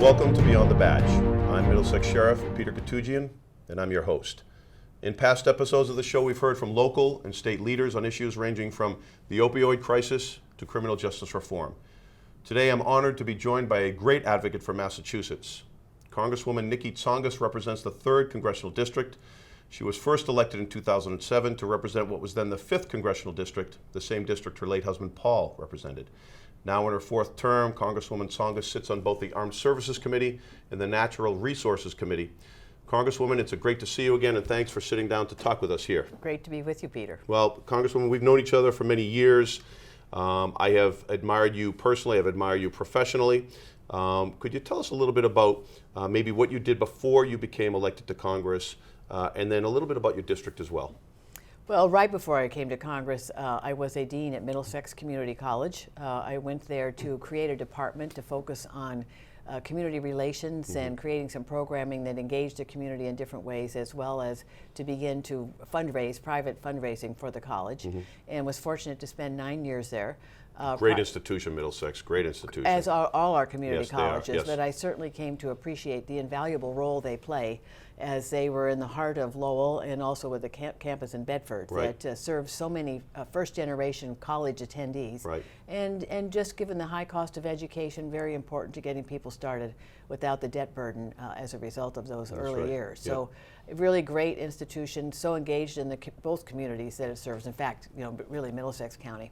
Welcome to Beyond the Badge. I'm Middlesex Sheriff Peter Koutoujian, and I'm your host. In past episodes of the show, we've heard from local and state leaders on issues ranging from the opioid crisis to criminal justice reform. Today, I'm honored to be joined by a great advocate for Massachusetts. Congresswoman Niki Tsongas represents the 3rd Congressional District. She was first elected in 2007 to represent what was then the 5th Congressional District, the same district her late husband Paul represented. Now in her 4th term, Congresswoman Tsongas sits on both the Armed Services Committee and the Natural Resources Committee. Congresswoman, it's great to see you again, and thanks for sitting down to talk with us here. Great to be with you, Peter. Well, Congresswoman, we've known each other for many years. I have admired you personally, I've admired you professionally. Could you tell us a little bit about maybe what you did before you became elected to Congress, and then a little bit about your district as well? Well, right before I came to Congress, I was a dean at Middlesex Community College. I went there to create a department to focus on community relations and creating some programming that engaged the community in different ways, as well as to begin to fundraise, private fundraising for the college, and was fortunate to spend 9 years there. Great institution, Middlesex, great institution. As all our community colleges, yes. But I certainly came to appreciate the invaluable role they play, as they were in the heart of Lowell and also with the campus in Bedford that served so many first-generation college attendees. Right. And just given the high cost of education, very important to getting people started without the debt burden as a result of those early years. So a really great institution, so engaged in both communities that it serves. In fact, really Middlesex County.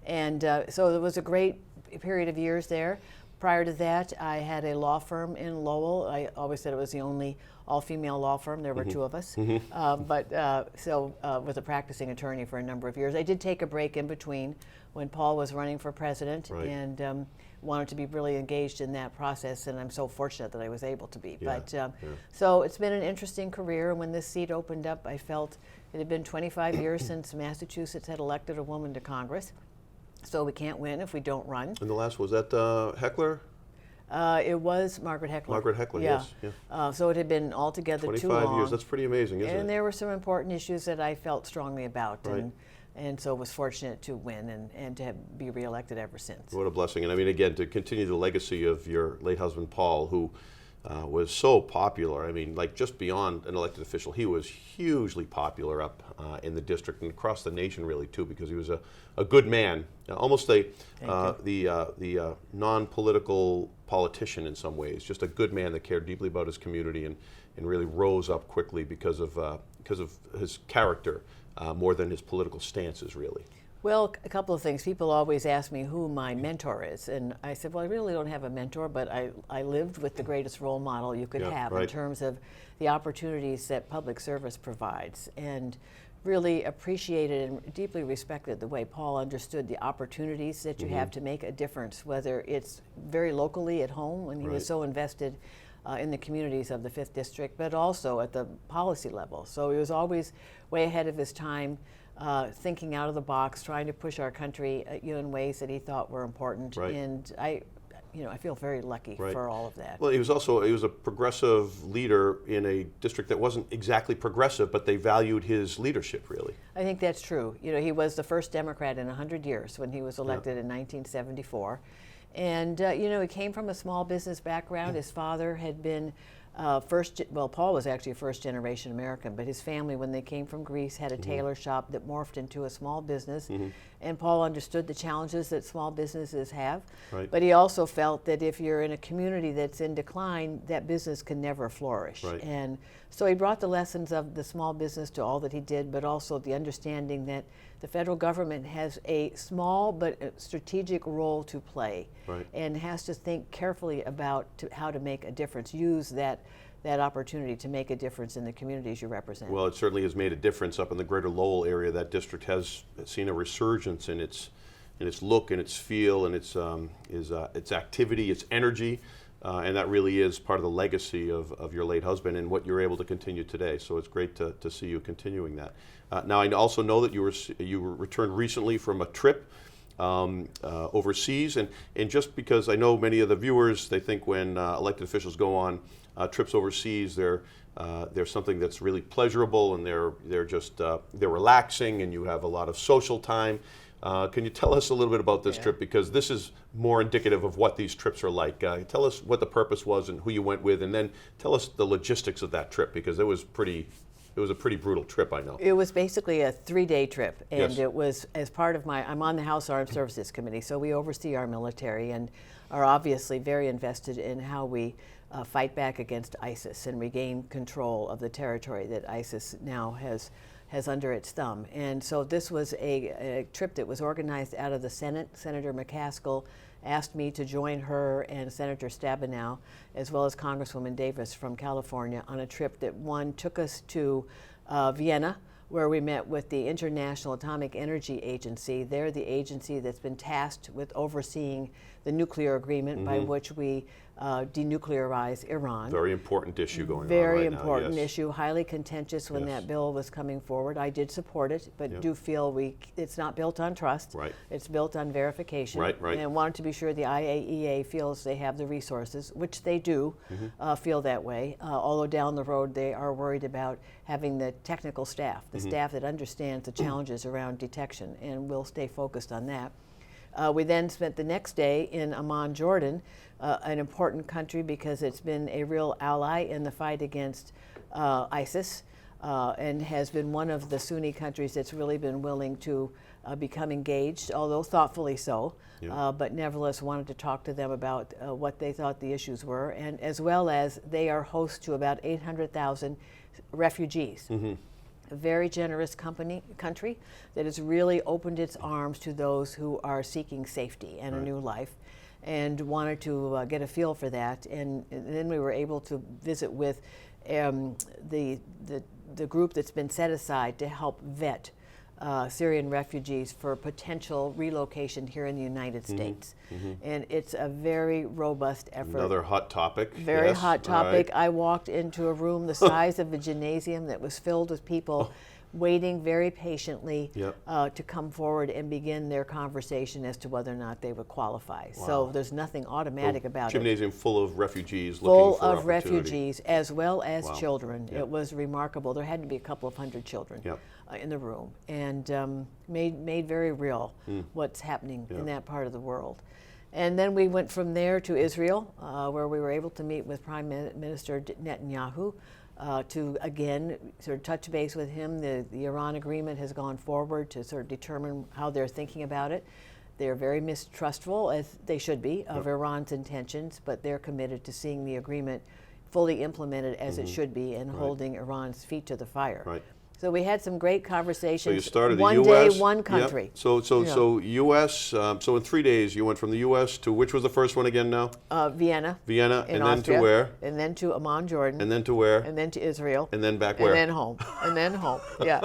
And so it was a great period of years there. Prior to that, I had a law firm in Lowell. I always said it was the only all-female law firm. There were 2 of us. Was a practicing attorney for a number of years. I did take a break in between when Paul was running for president and wanted to be really engaged in that process, and I'm so fortunate that I was able to be. So it's been an interesting career, and when this seat opened up, I felt it had been 25 years since Massachusetts had elected a woman to Congress. So we can't win if we don't run. And the last, was that Heckler? It was Margaret Heckler. Margaret Heckler, yes. So it had been altogether 25 too long. years, that's pretty amazing, isn't it? And there were some important issues that I felt strongly about, and so was fortunate to win and to be reelected ever since. What a blessing. And I mean, again, to continue the legacy of your late husband, Paul, who was so popular. I mean, like just beyond an elected official, he was hugely popular up in the district and across the nation, really, too, because he was a good man, almost the non-political politician in some ways, just a good man that cared deeply about his community and really rose up quickly because of his character more than his political stances, really. Well, a couple of things. People always ask me who my mentor is, and I said, well, I really don't have a mentor, but I lived with the greatest role model you could have in terms of the opportunities that public service provides, and really appreciated and deeply respected the way Paul understood the opportunities that you have to make a difference, whether it's very locally at home when he was so invested in the communities of the 5th District, but also at the policy level. So he was always way ahead of his time, thinking out of the box, trying to push our country in ways that he thought were important. And I feel very lucky for all of that. Well, he was a progressive leader in a district that wasn't exactly progressive, but they valued his leadership, really. I think that's true. He was the first Democrat in 100 years when he was elected in 1974. And, he came from a small business background. His father had been Paul was actually a first-generation American, but his family, when they came from Greece, had a tailor shop that morphed into a small business. And Paul understood the challenges that small businesses have. But he also felt that if you're in a community that's in decline, that business can never flourish. And so he brought the lessons of the small business to all that he did, but also the understanding that the federal government has a small but strategic role to play and has to think carefully about how to make a difference, use that opportunity to make a difference in the communities you represent. Well, it certainly has made a difference up in the greater Lowell area. That district has seen a resurgence in its look and its feel and its activity, its energy. And that really is part of the legacy of your late husband and what you're able to continue today. So it's great to see you continuing that. Now, I also know that you were returned recently from a trip overseas, and just because I know many of the viewers, they think when elected officials go on trips overseas, they're something that's really pleasurable, and they're relaxing, and you have a lot of social time. Can you tell us a little bit about this Yeah. trip? Because this is more indicative of what these trips are like. Tell us what the purpose was and who you went with, and then tell us the logistics of that trip, because it was a pretty brutal trip, I know. It was basically a 3-day trip, and Yes. it was as part of I'm on the House Armed Services Committee, so we oversee our military and are obviously very invested in how we fight back against ISIS and regain control of the territory that ISIS now has under its thumb. And so this was a trip that was organized out of the Senate. Senator McCaskill asked me to join her and Senator Stabenow, as well as Congresswoman Davis from California, on a trip that took us to Vienna, where we met with the International Atomic Energy Agency. They're the agency that's been tasked with overseeing the nuclear agreement by which we denuclearize Iran. Very important issue going on Very right now. important Yes. issue, highly contentious when Yes. that bill was coming forward. I did support it, but Yep. do feel it's not built on trust. Right. It's built on verification. Right, right. And wanted to be sure the IAEA feels they have the resources, which they do feel that way. Although down the road they are worried about having the technical staff, the staff that understands the challenges around detection, and we'll stay focused on that. We then spent the next day in Amman, Jordan, an important country because it's been a real ally in the fight against ISIS and has been one of the Sunni countries that's really been willing to become engaged, although thoughtfully so, but nevertheless wanted to talk to them about what they thought the issues were, and as well as they are host to about 800,000 refugees. A very generous country that has really opened its arms to those who are seeking safety and a new life, and wanted to get a feel for that. And then we were able to visit with the group that's been set aside to help vet Syrian refugees for potential relocation here in the United States. And it's a very robust effort. Another hot topic. Very Yes. hot All topic. right. I walked into a room the size of a gymnasium that was filled with people waiting very patiently Yep. to come forward and begin their conversation as to whether or not they would qualify. So there's nothing automatic about it. Gymnasium full of refugees Full looking for of opportunity. refugees as well as Wow. children. Yep. It was remarkable. There had to be a couple of hundred children Yep. in the room, and made very real what's happening in that part of the world. And then we went from there to Israel, where we were able to meet with Prime Minister Netanyahu to again sort of touch base with him. The Iran agreement has gone forward to sort of determine how they're thinking about it. They're very mistrustful, as they should be, of Iran's intentions, but they're committed to seeing the agreement fully implemented as it should be and holding Iran's feet to the fire. Right. So we had some great conversations. So you started the one U.S. day, one Yep. country. So U.S. So in 3 days, you went from the U.S. to which was the first one again now? Vienna. Vienna, in and then Austria, to where? And then to Amman, Jordan. And then to where? And then to Israel. And then back And where? then home. And then home. Yeah.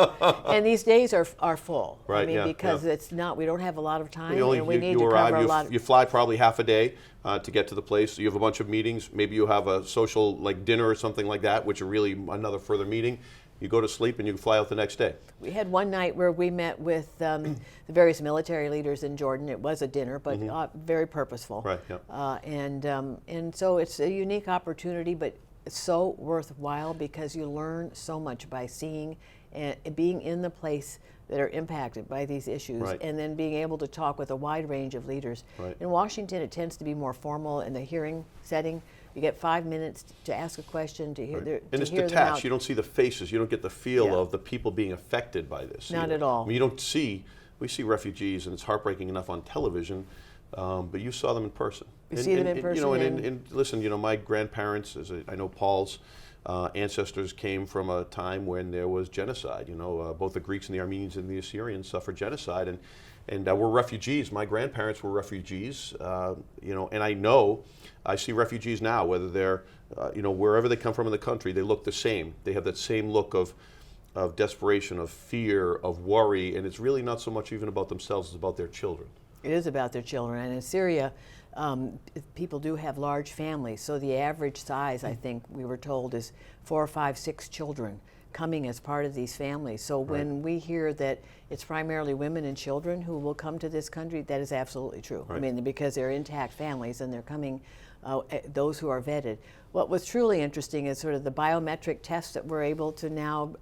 And these days are full. Right, I mean, yeah, because yeah. it's not. We don't have a lot of time, You and we need to arrive, cover a lot. you fly probably half a day to get to the place. You have a bunch of meetings. Maybe you have a social like dinner or something like that, which are really another further meeting. You go to sleep and you fly out the next day. We had one night where we met with the various military leaders in Jordan. It was a dinner, but very purposeful. Right, yeah. And so it's a unique opportunity, but it's so worthwhile because you learn so much by seeing and being in the place that are impacted by these issues, Right. and then being able to talk with a wide range of leaders. Right. In Washington, it tends to be more formal in the hearing setting. You get 5 minutes to ask a question, to hear, And it's hear them detached. out. You don't see the faces. You don't get the feel Yeah. of the people being affected by this. Not either. at all. I mean, you don't see. We see refugees, and it's heartbreaking enough on television, but you saw them in person. You see them in person, You know, and- and listen. You know, my grandparents, I know Paul's ancestors came from a time when there was genocide. You know, both the Greeks and the Armenians and the Assyrians suffered genocide, and we're refugees. My grandparents were refugees. You know, and I see refugees now, whether they're you know, wherever they come from in the country, they look the same. They have that same look of desperation, of fear, of worry, and it's really not so much even about themselves, it's about their children. It is about their children. And in Syria, people do have large families. So the average size, I think we were told, is 4, 5, 6 children coming as part of these families. So when we hear that it's primarily women and children who will come to this country, that is absolutely true. Right. I mean, because they're intact families and they're coming those who are vetted. What was truly interesting is sort of the biometric tests that we're able to now,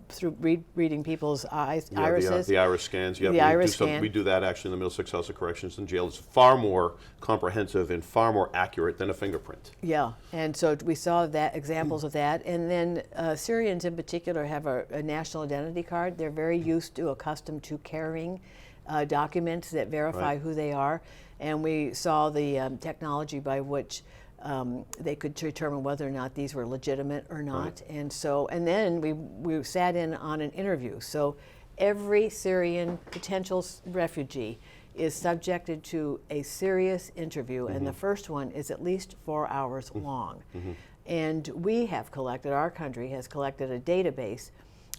through reading people's irises. The iris scans. Yeah, the iris scan. We do that actually in the Middlesex House of Corrections and Jail. It's far more comprehensive and far more accurate than a fingerprint. Yeah, and so we saw that examples of that. And then Syrians in particular have a national identity card. They're very accustomed to carrying documents that verify who they are. And we saw the technology by which they could determine whether or not these were legitimate or not. And then we sat in on an interview. So every Syrian potential refugee is subjected to a serious interview, and the first one is at least 4 hours long. And we have collected, our country has collected a database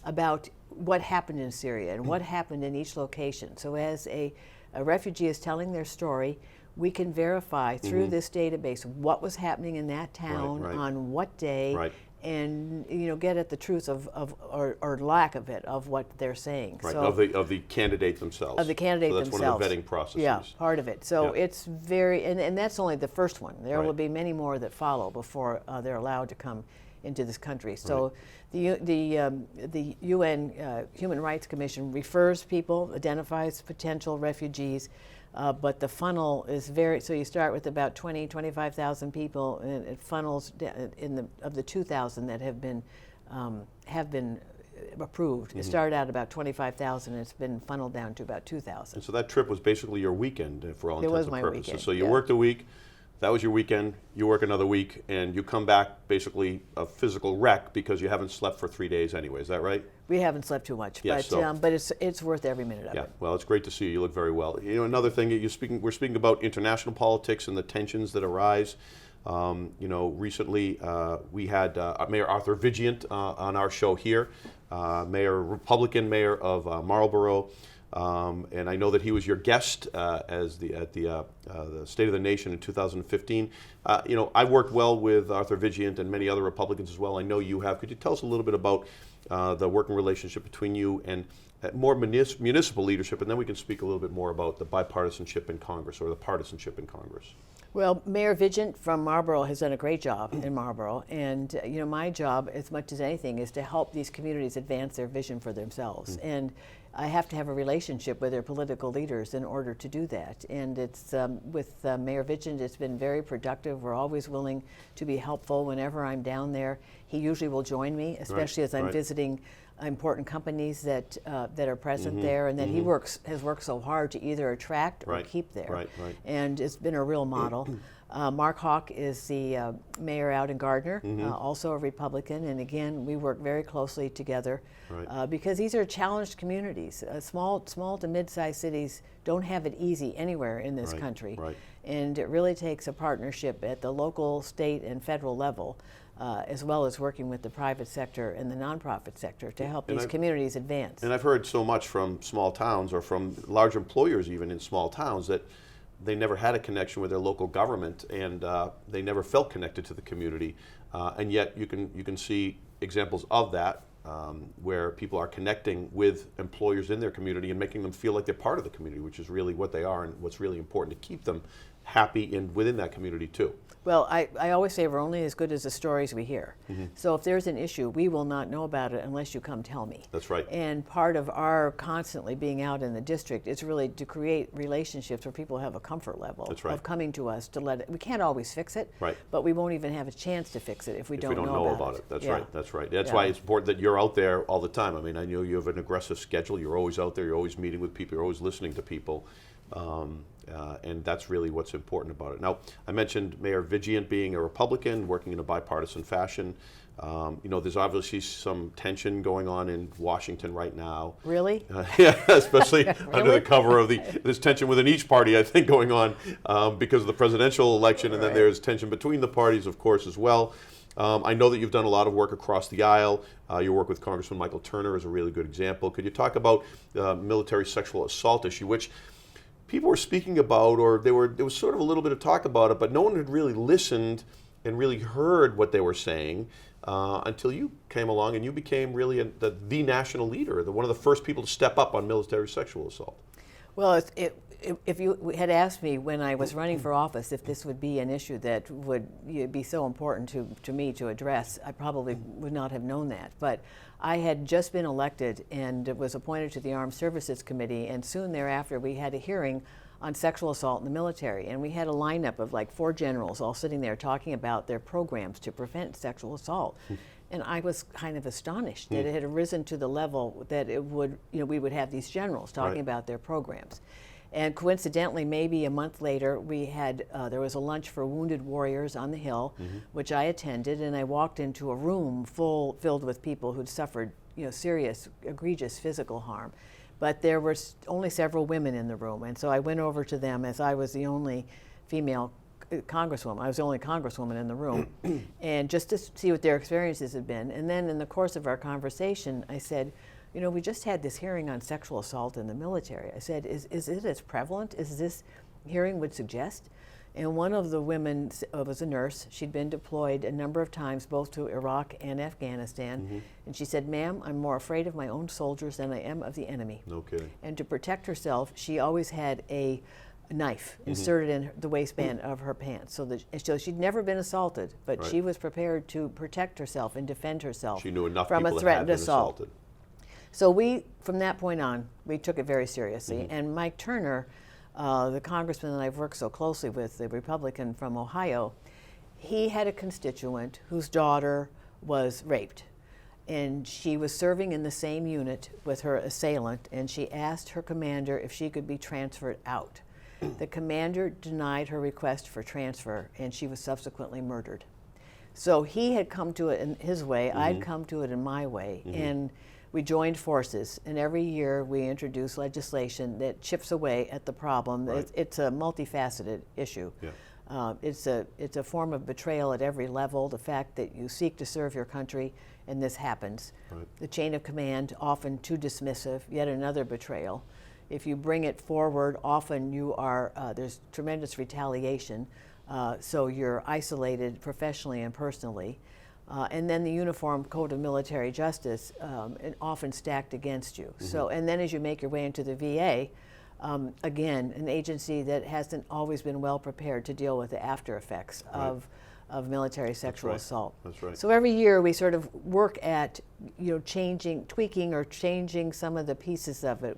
about what happened in Syria and what happened in each location. So as a refugee is telling their story, we can verify through this database what was happening in that town on what day, and get at the truth or lack of it of what they're saying. So, of the candidate themselves. Of the candidate so that's themselves. One of the vetting processes. Yeah, part of it. So it's very, and that's only the first one. There will be many more that follow before they're allowed to come into this country. So the UN Human Rights Commission refers people, identifies potential refugees, but the funnel is so you start with about 25,000 people, and it funnels of the 2,000 that have been approved. It started out about 25,000, and it's been funneled down to about 2,000. And so that trip was basically your weekend, for all intents and purposes. It was my weekend. So you worked a week. That was your weekend. You work another week, and you come back basically a physical wreck because you haven't slept for 3 days anyway. Is that right? We haven't slept too much, yes, but it's worth every minute of it. Yeah, well, it's great to see you. You look very well. Another thing we're speaking about international politics and the tensions that arise. Recently we had Mayor Arthur Vigilant on our show here, Republican mayor of Marlborough. And I know that he was your guest at the State of the Nation in 2015. I worked well with Arthur Vigilant and many other Republicans as well. I know you have. Could you tell us a little bit about the working relationship between you and more municipal leadership, and then we can speak a little bit more about the bipartisanship in Congress, or the partisanship in Congress. Well, Mayor Vigilant from Marlborough has done a great job in Marlborough, and my job, as much as anything, is to help these communities advance their vision for themselves. And I have to have a relationship with their political leaders in order to do that. And it's with Mayor Vigilant, it's been very productive. We're always willing to be helpful whenever I'm down there. He usually will join me, especially as I'm visiting important companies that are present there, and that he has worked so hard to either attract or keep there. And it's been a real model. Mark Hawk is the mayor out in Gardner, also a Republican, and again, we work very closely together because these are challenged communities. Small to mid-sized cities don't have it easy anywhere in this country, and it really takes a partnership at the local, state, and federal level, as well as working with the private sector and the nonprofit sector to help these communities advance. And I've heard so much from small towns, or from large employers even in small towns, that they never had a connection with their local government, and they never felt connected to the community. And yet you can see examples of that where people are connecting with employers in their community and making them feel like they're part of the community, which is really what they are and what's really important to keep them happy within that community too. Well, I always say we're only as good as the stories we hear. So if there's an issue, we will not know about it unless you come tell me. That's right. And part of our constantly being out in the district is really to create relationships where people have a comfort level of coming to us to let it. We can't always fix it, but we won't even have a chance to fix it if we don't know about it. That's right. That's right. That's why it's important that you're out there all the time. I mean, I know you have an aggressive schedule. You're always out there. You're always meeting with people. You're always listening to people. And that's really what's important about it. Now, I mentioned Mayor Vigilant being a Republican, working in a bipartisan fashion. There's obviously some tension going on in Washington right now. Really? Yeah, especially under the cover of there's tension within each party, I think, going on because of the presidential election, and then there's tension between the parties, of course, as well. I know that you've done a lot of work across the aisle. Your work with Congressman Michael Turner is a really good example. Could you talk about the military sexual assault issue, which people were speaking about, or there was sort of a little bit of talk about it, but no one had really listened and really heard what they were saying until you came along and you became really the national leader, one of the first people to step up on military sexual assault. Well, if you had asked me when I was running for office if this would be an issue that would be so important to me to address, I probably would not have known that. But I had just been elected and was appointed to the Armed Services Committee, and soon thereafter we had a hearing on sexual assault in the military, and we had a lineup of like 4 generals all sitting there talking about their programs to prevent sexual assault. And I was kind of astonished that it had risen to the level that it would, we would have these generals talking about their programs. And coincidentally, maybe a month later, we had there was a lunch for wounded warriors on the Hill, which I attended, and I walked into a room filled with people who'd suffered, serious, egregious physical harm. But there were only several women in the room, and so I went over to them as I was the only female congresswoman. I was the only congresswoman in the room, and just to see what their experiences had been. And then in the course of our conversation, I said, we just had this hearing on sexual assault in the military. I said, is it as prevalent as this hearing would suggest? And one of the women was a nurse. She'd been deployed a number of times, both to Iraq and Afghanistan. And she said, "Ma'am, I'm more afraid of my own soldiers than I am of the enemy." No kidding. And to protect herself, she always had a knife inserted in the waistband of her pants. So she'd never been assaulted, but she was prepared to protect herself and defend herself She knew enough from people a that had threatened been assault. assaulted. So from that point on, we took it very seriously. And Mike Turner, the congressman that I've worked so closely with, the Republican from Ohio, he had a constituent whose daughter was raped. And she was serving in the same unit with her assailant, and she asked her commander if she could be transferred out. The commander denied her request for transfer, and she was subsequently murdered. So he had come to it in his way, I'd come to it in my way, and we joined forces, and every year we introduce legislation that chips away at the problem. It's a multifaceted issue. It's a form of betrayal at every level, the fact that you seek to serve your country and this happens. The chain of command, often too dismissive, yet another betrayal. If you bring it forward, often there's tremendous retaliation, so you're isolated professionally and personally. And then the Uniform Code of Military Justice, often stacked against you. So, and then as you make your way into the VA, again, an agency that hasn't always been well prepared to deal with the after effects of military sexual assault. That's right. So every year we sort of work at tweaking or changing some of the pieces of it.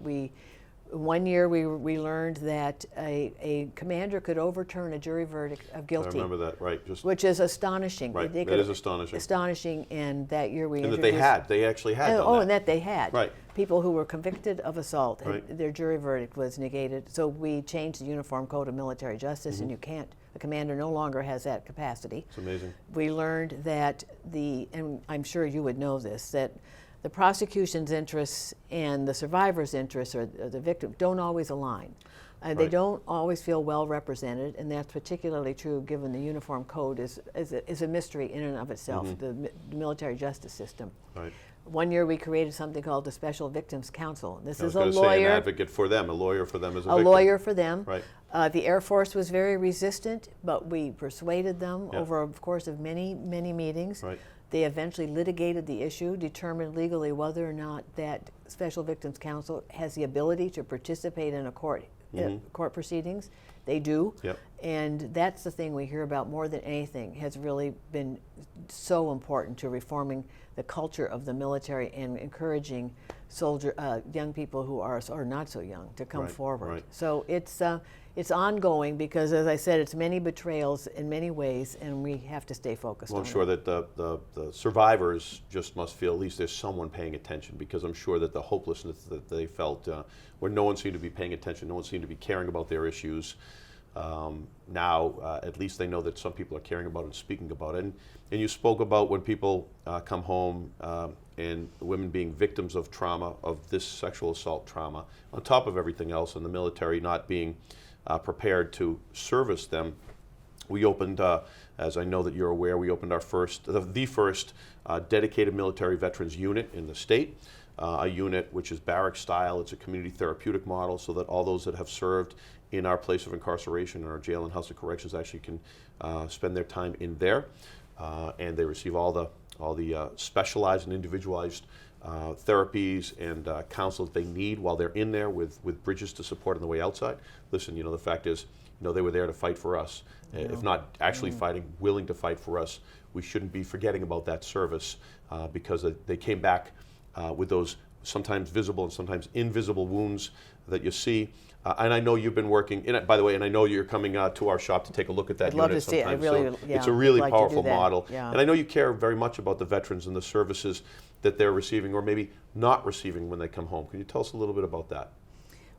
One year we learned that a commander could overturn a jury verdict of guilty. I remember that, right. Which is astonishing. Right, that is astonishing. Astonishing, and that year we introduced... And they actually had done that. And that they had. Right. People who were convicted of assault, their jury verdict was negated. So we changed the Uniform Code of Military Justice, and the commander no longer has that capacity. It's amazing. We learned that and I'm sure you would know this, that the prosecution's interests and the survivor's interests or the victim don't always align. They don't always feel well represented, and that's particularly true given the Uniform Code is a mystery in and of itself, the military justice system. Right. One year we created something called the Special Victims Council. This is a lawyer. Say an advocate for them, a lawyer for them as a victim. A lawyer for them. Right. The Air Force was very resistant, but we persuaded them over a course of many, many meetings. Right. They eventually litigated the issue, determined legally whether or not that Special Victims Council has the ability to participate in a court proceedings. They do. Yep. And that's the thing we hear about more than anything, has really been so important to reforming the culture of the military and encouraging young people who are not so young to come forward. Right. So it's ongoing because, as I said, it's many betrayals in many ways, and we have to stay focused on it. I'm sure that the survivors just must feel at least there's someone paying attention, because I'm sure that the hopelessness that they felt, where no one seemed to be paying attention, no one seemed to be caring about their issues, now at least they know that some people are caring about it and speaking about it. And you spoke about when people come home and women being victims of trauma, of this sexual assault trauma, on top of everything else, and the military not being prepared to service them. We opened, as I know that you're aware, we opened our the first dedicated military veterans unit in the state, a unit which is barrack style. It's a community therapeutic model, so that all those that have served in our place of incarceration, in our jail and house of corrections, actually can spend their time in there, and they receive all the specialized and individualized therapies and counsel that they need while they're in there with bridges to support on the way outside. Listen, the fact is, they were there to fight for us. If not actually fighting, willing to fight for us. We shouldn't be forgetting about that service because they came back with those sometimes visible and sometimes invisible wounds that you see. And I know you've been working, by the way, and I know you're coming to our shop to take a look at that I'd love unit to see it. sometime. Really, so it's a really like to do powerful that. model. Yeah. And I know you care very much about the veterans and the services that they're receiving or maybe not receiving when they come home. Can you tell us a little bit about that?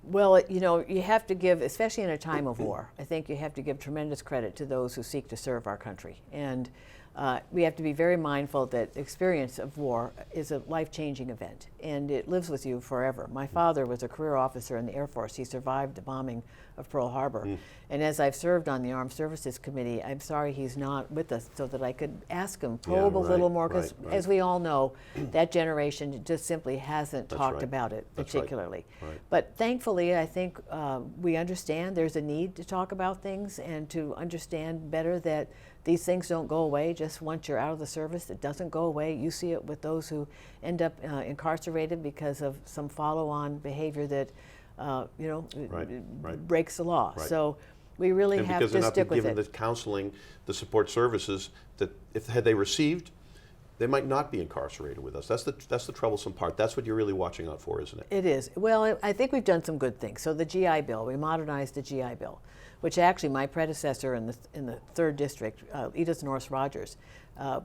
Well, you have to give, especially in a time of war, I think you have to give tremendous credit to those who seek to serve our country. And we have to be very mindful that the experience of war is a life-changing event, and it lives with you forever. My father was a career officer in the Air Force. He survived the bombing of Pearl Harbor. And as I've served on the Armed Services Committee, I'm sorry he's not with us so that I could ask him, probe a little more, because as we all know, that generation just simply hasn't talked about it particularly. But thankfully, I think we understand there's a need to talk about things and to understand better that these things don't go away just once you're out of the service. It doesn't go away. You see it with those who end up incarcerated because of some follow-on behavior that breaks the law. So we really have to stick with it. Because they're not given the counseling, the support services that had they received, they might not be incarcerated with us. That's the troublesome part. That's what you're really watching out for, isn't it? It is. Well, I think we've done some good things. So the GI Bill, we modernized the GI Bill, which actually my predecessor in the 3rd District, Edith Norris Rogers,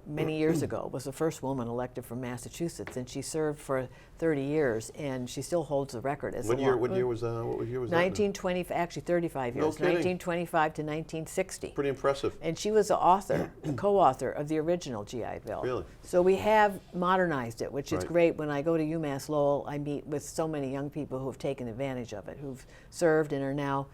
many years ago was the first woman elected from Massachusetts, and she served for 30 years, and she still holds the record as What year was that? 1920, actually 35 years, 1925 to 1960. Pretty impressive. And she was the author, the co-author of the original GI Bill. Really? So we have modernized it, which is great. When I go to UMass Lowell, I meet with so many young people who have taken advantage of it, who've served and are now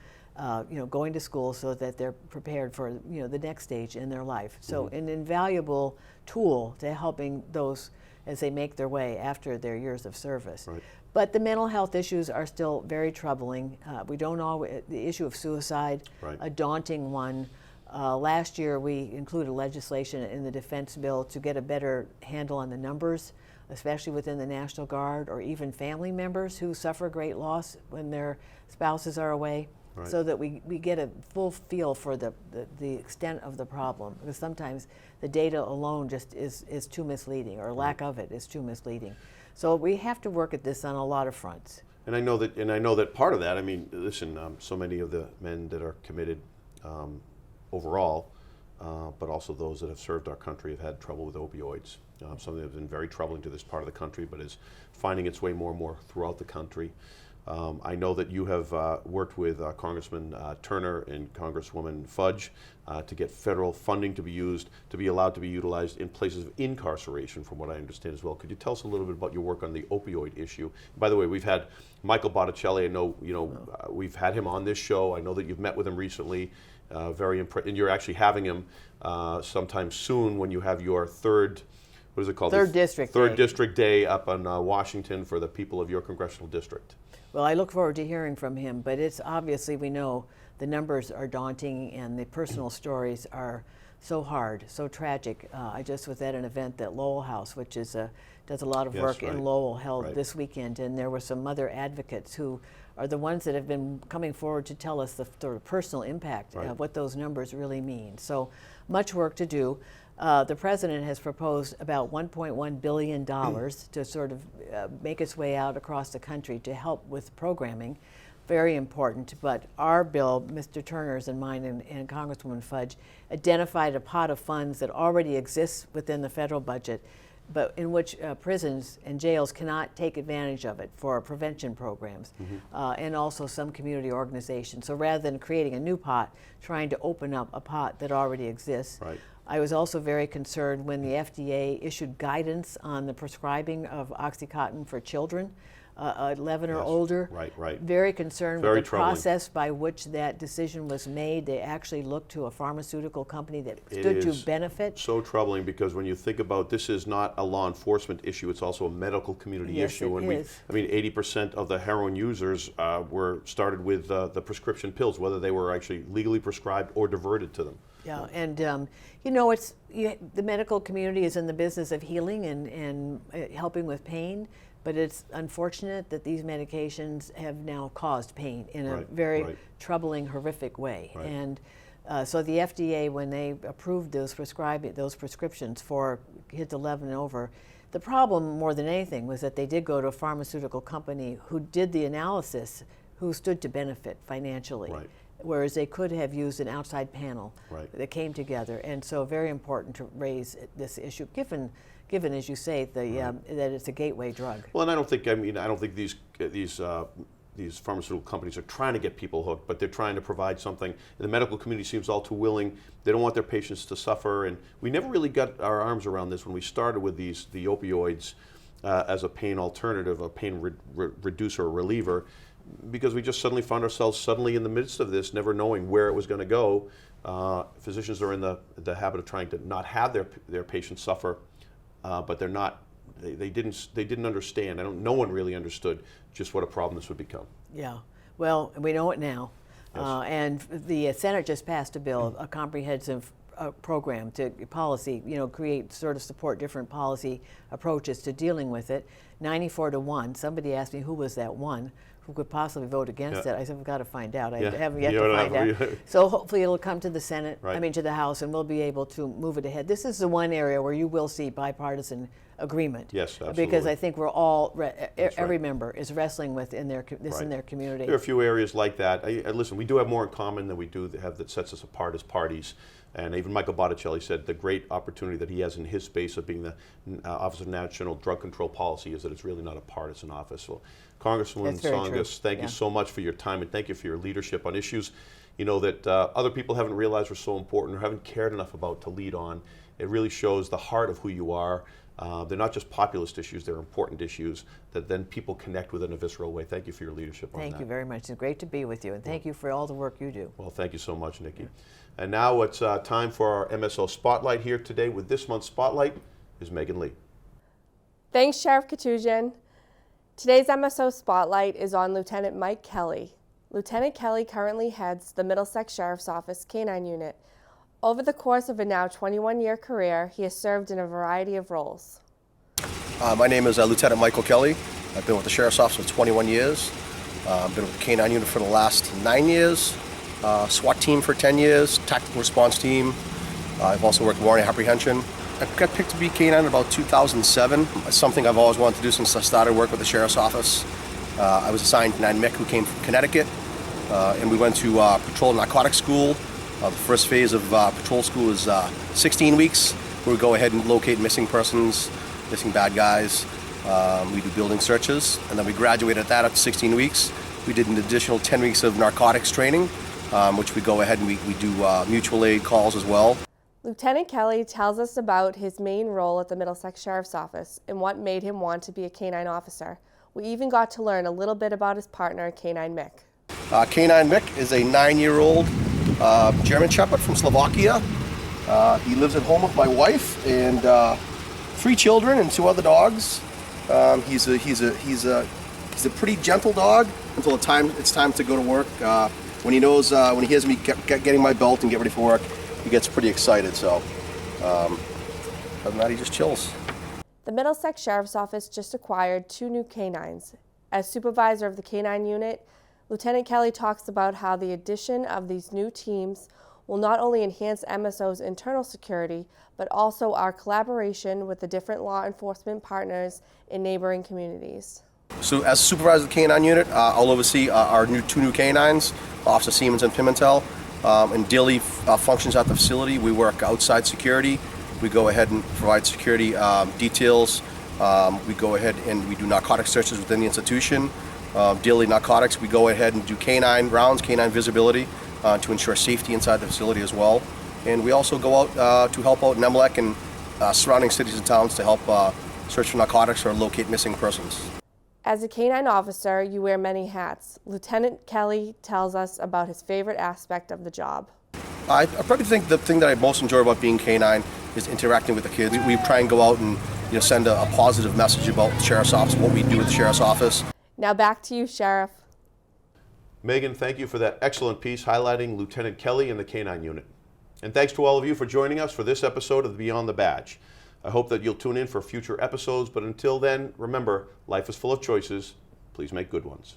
going to school so that they're prepared for the next stage in their life. So an invaluable tool to helping those as they make their way after their years of service. But the mental health issues are still very troubling. We don't always, the issue of suicide, a daunting one. Last year we included legislation in the defense bill to get a better handle on the numbers, especially within the National Guard or even family members who suffer great loss when their spouses are away. So that we get a full feel for the extent of the problem, because sometimes the data alone just is too misleading, or lack of it is too misleading. So we have to work at this on a lot of fronts. And I know that part of that, I mean, listen, so many of the men that are committed overall, but also those that have served our country have had trouble with opioids. Something that's been very troubling to this part of the country, but is finding its way more and more throughout the country. I know that you have worked with Congressman Turner and Congresswoman Fudge to get federal funding to be allowed to be utilized in places of incarceration, from what I understand as well. Could you tell us a little bit about your work on the opioid issue? By the way, we've had Michael Botticelli. I know we've had him on this show. I know that you've met with him recently. Very impressed, and you're actually having him sometime soon when you have your third. What is it called? Third District Day up on Washington for the people of your congressional district. Well, I look forward to hearing from him, but it's obviously, we know the numbers are daunting and the personal stories are so hard, so tragic. I just was at an event that Lowell House, which does a lot of work in Lowell, held this weekend, and there were some mother advocates who are the ones that have been coming forward to tell us the sort of personal impact of what those numbers really mean. So much work to do. The president has proposed about $1.1 billion to sort of make its way out across the country to help with programming. Very important. But our bill, Mr. Turner's and mine and Congresswoman Fudge, identified a pot of funds that already exists within the federal budget, but in which prisons and jails cannot take advantage of it for prevention programs, and also some community organizations. So rather than creating a new pot, trying to open up a pot that already exists. I was also very concerned when the FDA issued guidance on the prescribing of OxyContin for children, 11 or older. Very concerned with the process by which that decision was made. They actually looked to a pharmaceutical company that stood to benefit. So troubling, because when you think about, this is not a law enforcement issue, it's also a medical community issue. And I mean, 80% of the heroin users were started with the prescription pills, whether they were actually legally prescribed or diverted to them. Yeah, and the medical community is in the business of healing and helping with pain, but it's unfortunate that these medications have now caused pain in a very troubling, horrific way. Right. And so the FDA, when they approved those prescriptions for kids 11 and over, the problem more than anything was that they did go to a pharmaceutical company who did the analysis, who stood to benefit financially. Right. Whereas they could have used an outside panel that came together. And so very important to raise this issue, given as you say, that it's a gateway drug. Well, and I don't think these pharmaceutical companies are trying to get people hooked, but they're trying to provide something. The medical community seems all too willing. They don't want their patients to suffer, and we never really got our arms around this when we started with the opioids as a pain alternative, a pain reducer or reliever, because we just suddenly found ourselves in the midst of this, never knowing where it was going to go. Physicians are in the habit of trying to not have their patients suffer, but they're not. They didn't understand. No one really understood just what a problem this would become. Yeah. Well, we know it now. Yes. And the Senate just passed a bill, a comprehensive program to policy, create, sort of support different policy approaches to dealing with it. 94-1. Somebody asked me who was that one who could possibly vote against it. I said, we've got to find out. I haven't yet to find out. So hopefully it'll come to the Senate, to the House, and we'll be able to move it ahead. This is the one area where you will see bipartisan agreement. Yes, absolutely. Because I think we're all, every member is wrestling with in their community. There are a few areas like that. Listen, we do have more in common than we do have that sets us apart as parties. And even Michael Botticelli said the great opportunity that he has in his space of being the Office of National Drug Control Policy is that it's really not a partisan office. So, Congresswoman Tsongas, thank you so much for your time, and thank you for your leadership on issues that other people haven't realized were so important or haven't cared enough about to lead on. It really shows the heart of who you are. They're not just populist issues, they're important issues that then people connect with in a visceral way. Thank you for your leadership on that. Thank you very much. It's great to be with you, and thank you for all the work you do. Well, thank you so much, Nikki. And now it's time for our MSO Spotlight here today. With this month's Spotlight is Megan Lee. Thanks, Sheriff Koutoujian. Today's MSO Spotlight is on Lieutenant Mike Kelly. Lieutenant Kelly currently heads the Middlesex Sheriff's Office K-9 Unit. Over the course of a now 21-year career, he has served in a variety of roles. My name is Lieutenant Michael Kelly. I've been with the Sheriff's Office for 21 years. I've been with the K-9 Unit for the last 9 years. SWAT team for 10 years, tactical response team. I've also worked warrant apprehension. I got picked to be K-9 in about 2007. It's something I've always wanted to do since I started work with the Sheriff's Office. I was assigned to 9 Mick, who came from Connecticut, and we went to patrol narcotics school. The first phase of patrol school is 16 weeks, where we go ahead and locate missing persons, missing bad guys. We do building searches, and then we graduated at that after 16 weeks. We did an additional 10 weeks of narcotics training, which we go ahead and we do mutual aid calls as well. Lieutenant Kelly tells us about his main role at the Middlesex Sheriff's Office and what made him want to be a K-9 officer. We even got to learn a little bit about his partner, K-9 Mick. K-9 Mick is a 9-year-old German Shepherd from Slovakia. He lives at home with my wife and 3 children and 2 other dogs. He's a pretty gentle dog until it's time to go to work. When he hears me getting my belt and get ready for work, he gets pretty excited. So other than that, he just chills. The Middlesex Sheriff's Office just acquired 2 new K-9s. As supervisor of the K-9 unit, Lieutenant Kelly talks about how the addition of these new teams will not only enhance MSO's internal security, but also our collaboration with the different law enforcement partners in neighboring communities. So as supervisor of the K-9 unit, I'll oversee our 2 new K-9s, Officer Siemens and Pimentel. In daily functions at the facility, we work outside security. We go ahead and provide security details. We go ahead and we do narcotic searches within the institution. Daily narcotics, we go ahead and do K-9 rounds, K-9 visibility to ensure safety inside the facility as well. And we also go out to help out in Emmelec and surrounding cities and towns to help search for narcotics or locate missing persons. As a K-9 officer, you wear many hats. Lieutenant Kelly tells us about his favorite aspect of the job. I probably think the thing that I most enjoy about being K-9 is interacting with the kids. We try and go out and send a positive message about the Sheriff's Office, what we do with the Sheriff's Office. Now back to you, Sheriff. Megan, thank you for that excellent piece highlighting Lieutenant Kelly and the K-9 unit. And thanks to all of you for joining us for this episode of Beyond the Badge. I hope that you'll tune in for future episodes, but until then, remember, life is full of choices. Please make good ones.